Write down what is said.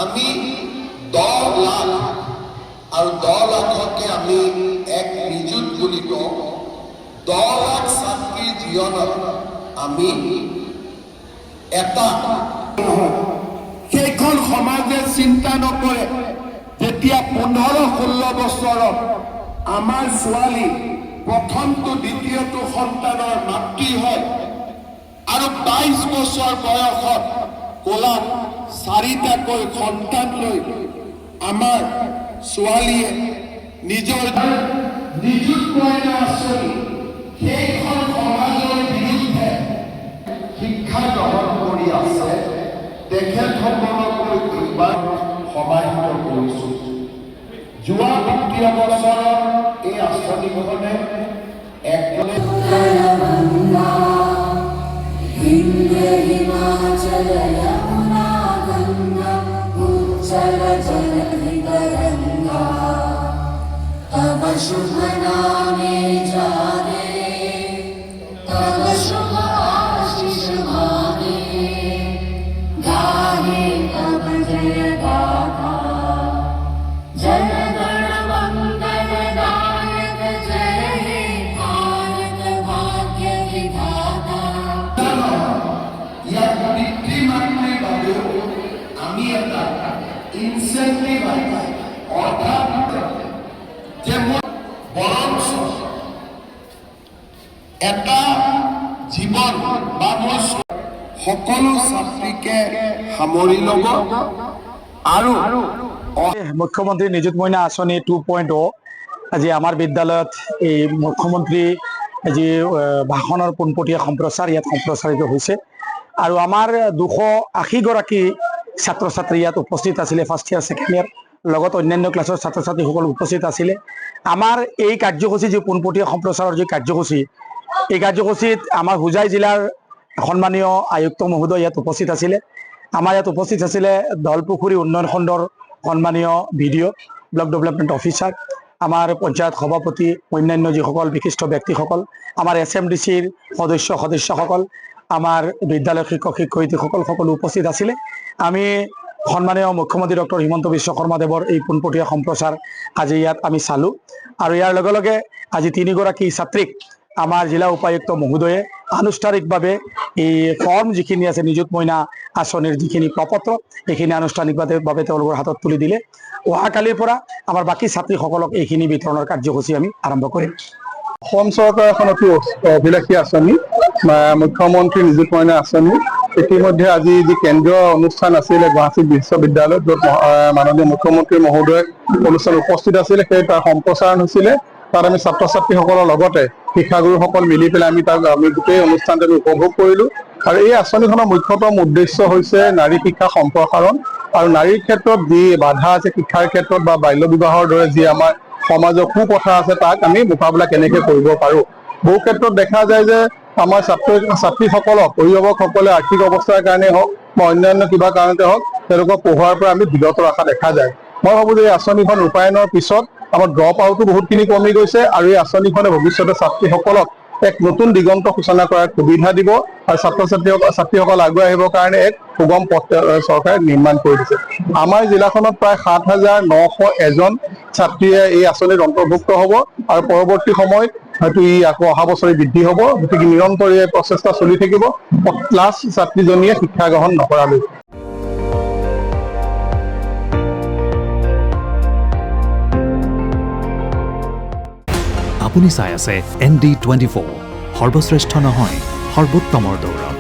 আমি 10 লাখ আৰু 10 লাখকে আমি এক নিযুত বুলি কওঁ 10 লাখ ছাত্ৰীৰ জীৱনত আমি এটা সেইখন সমাজে চিন্তা নকৰে যেতিয়া 15-16 বছৰত আমাৰ ছোৱালী প্ৰথমটো দ্বিতীয়টো সন্তানৰ মাতৃ হয় আৰু 22 বছৰ বয়সত কোলাত 4টাকৈ সন্তান লৈ আমাৰ ছোৱালীয়ে নিজৰ নিযুত মইনা আঁচনি সেইখন সমাজৰ বিৰুদ্ধে শিক্ষা গ্ৰহণ কৰি আছে তেখেতসকলক এইবাৰ সমাহিত কৰিছোঁ যোৱা বিত্তীয় বছৰত এই আঁচনিখনে हिमाचल यमुना गंगा उज्जल जलधि तरंगा तव शुभ नामे जागे तव शुभ आशीष मागे गाहे तव जय गाथा जय गण मंगल दायक जय हे भारत भाग्य विधाता ইয়াত পিতৃ-মাতৃৰ বাবেও আমি এটা ইনচেন্টিভ অৰ্থাৎ যে বৰঞ্চ এটা জীৱন বা মই সকলো ছাত্ৰীকে সামৰি ল'ব আৰু মুখ্যমন্ত্ৰী নিযুত মইনা আঁচনি 2.0 আজি আমাৰ বিদ্যালয়ত এই মুখ্যমন্ত্ৰী যি ভাষণৰ পোনপটীয়া সম্প্ৰচাৰ ইয়াত সম্প্ৰচাৰিত হৈছে আৰু আমাৰ 280 গৰাকী ছাত্ৰ ছাত্ৰী ইয়াত উপস্থিত আছিলে ফাৰ্ষ্ট ইয়াৰ ছেকেণ্ড ইয়াৰ লগত অন্যান্য ক্লাছৰ ছাত্ৰ ছাত্ৰীসকল উপস্থিত আছিলে আমাৰ এই কাৰ্যসূচী যি পোনপটীয়া সম্প্ৰচাৰৰ যি কাৰ্যসূচী এই কাৰ্যসূচীত আমাৰ হোজাই জিলাৰ সন্মানীয় আয়ুক্ত মহোদয় ইয়াত উপস্থিত আছিলে আমাৰ ইয়াত উপস্থিত আছিলে দলপুখুৰী উন্নয়ন খণ্ডৰ সন্মানীয় ভিডিঅ' ব্লক ডেভেলপমেণ্ট অফিচাৰ আমাৰ পঞ্চায়ত সভাপতি অন্যান্য যিসকল বিশিষ্ট ব্যক্তিসকল আমাৰ SMDCৰ সদস্যসকল আমাৰ বিদ্যালয়ৰ শিক্ষক শিক্ষয়িত্ৰীসকল সকলো উপস্থিত আছিলে আমি সন্মানীয় মুখ্যমন্ত্ৰী ডক্টৰ হিমন্ত বিশ্ব শৰ্মা দেৱৰ এই পোনপটীয়া সম্প্ৰচাৰ আজি ইয়াত আমি চালোঁ আৰু ইয়াৰ লগে লগে আজি 3 গৰাকী ছাত্ৰীক আমাৰ জিলা উপায়ুক্ত মহোদয়ে আনুষ্ঠানিকভাৱে এই ফৰ্ম যিখিনি আছে নিযুত মইনা আঁচনিৰ যিখিনি প্ৰপত্ৰ এইখিনি আনুষ্ঠানিকভাৱে তেওঁলোকৰ হাতত তুলি দিলে অহাকালিৰ পৰা আমাৰ বাকী ছাত্ৰীসকলক এইখিনি বিতৰণৰ কাৰ্যসূচী আমি আৰম্ভ কৰিম অসম চৰকাৰখনতো অভিলাষী আঁচনি মুখ্যমন্ত্ৰী নিযুত মইনা আঁচনি ইতিমধ্যে আজি যি কেন্দ্ৰীয় অনুষ্ঠান আছিলে গুৱাহাটী বিশ্ববিদ্যালয়ত য'ত মাননীয় মুখ্যমন্ত্ৰী মহোদয় অনুষ্ঠান উপস্থিত আছিলে সেই তাৰ সম্প্ৰচাৰণ হৈছিলে তাত আমি ছাত্ৰ ছাত্ৰীসকলৰ লগতে শিক্ষাগুৰুসকল মিলি পেলাই আমি গোটেই অনুষ্ঠানটো আমি উপভোগ কৰিলোঁ আৰু এই আঁচনিখনৰ মুখ্যতম উদ্দেশ্য হৈছে নাৰী শিক্ষা সম্প্ৰসাৰণ আৰু নাৰীৰ ক্ষেত্ৰত যি বাধা আছে শিক্ষাৰ ক্ষেত্ৰত বা বাল্য বিবাহৰ দৰে যি আমাৰ সমাজৰ কুপ্ৰথা আছে তাক আমি মোকাবিলা কেনেকৈ কৰিব পাৰোঁ বহু ক্ষেত্ৰত দেখা যায় যে আমাৰ ছাত্ৰীসকলক অভিভাৱকসকলে আৰ্থিক অৱস্থাৰ কাৰণে হওক বা অন্যান্য কিবা কাৰণতে হওক তেওঁলোকক পঢ়োৱাৰ পৰা আমি বিৰত ৰখা দেখা যায় মই ভাবোঁ যে এই আঁচনিখন ৰূপায়ণৰ পিছত আমাৰ ড্ৰপ আউটো বহুতখিনি কমি গৈছে আৰু এই আঁচনিখনে ভৱিষ্যতে ছাত্ৰীসকলক এক নতুন দিগন্ত সূচনা কৰাৰ সুবিধা দিব আৰু ছাত্ৰীসকল আগুৱাই আহিবৰ কাৰণে এক সুগম পথ চৰকাৰে নিৰ্মাণ কৰি দিছে আমাৰ জিলাখনত প্ৰায় 7,901জন ছাত্ৰীয়ে এই আঁচনিত অন্তৰ্ভুক্ত হ'ব আৰু পৰৱৰ্তী সময়ত হয়তো ই আকৌ অহা বছৰে বৃদ্ধি হ'ব গতিকে নিৰন্তৰ এই প্ৰচেষ্টা চলি থাকিব ক্লাছ ছাত্ৰীজনীয়ে শিক্ষা গ্ৰহণ নকৰালৈ আপুনি চাই আছে ND24 সৰ্বশ্ৰেষ্ঠ নহয় সৰ্বোত্তমৰ দৌৰ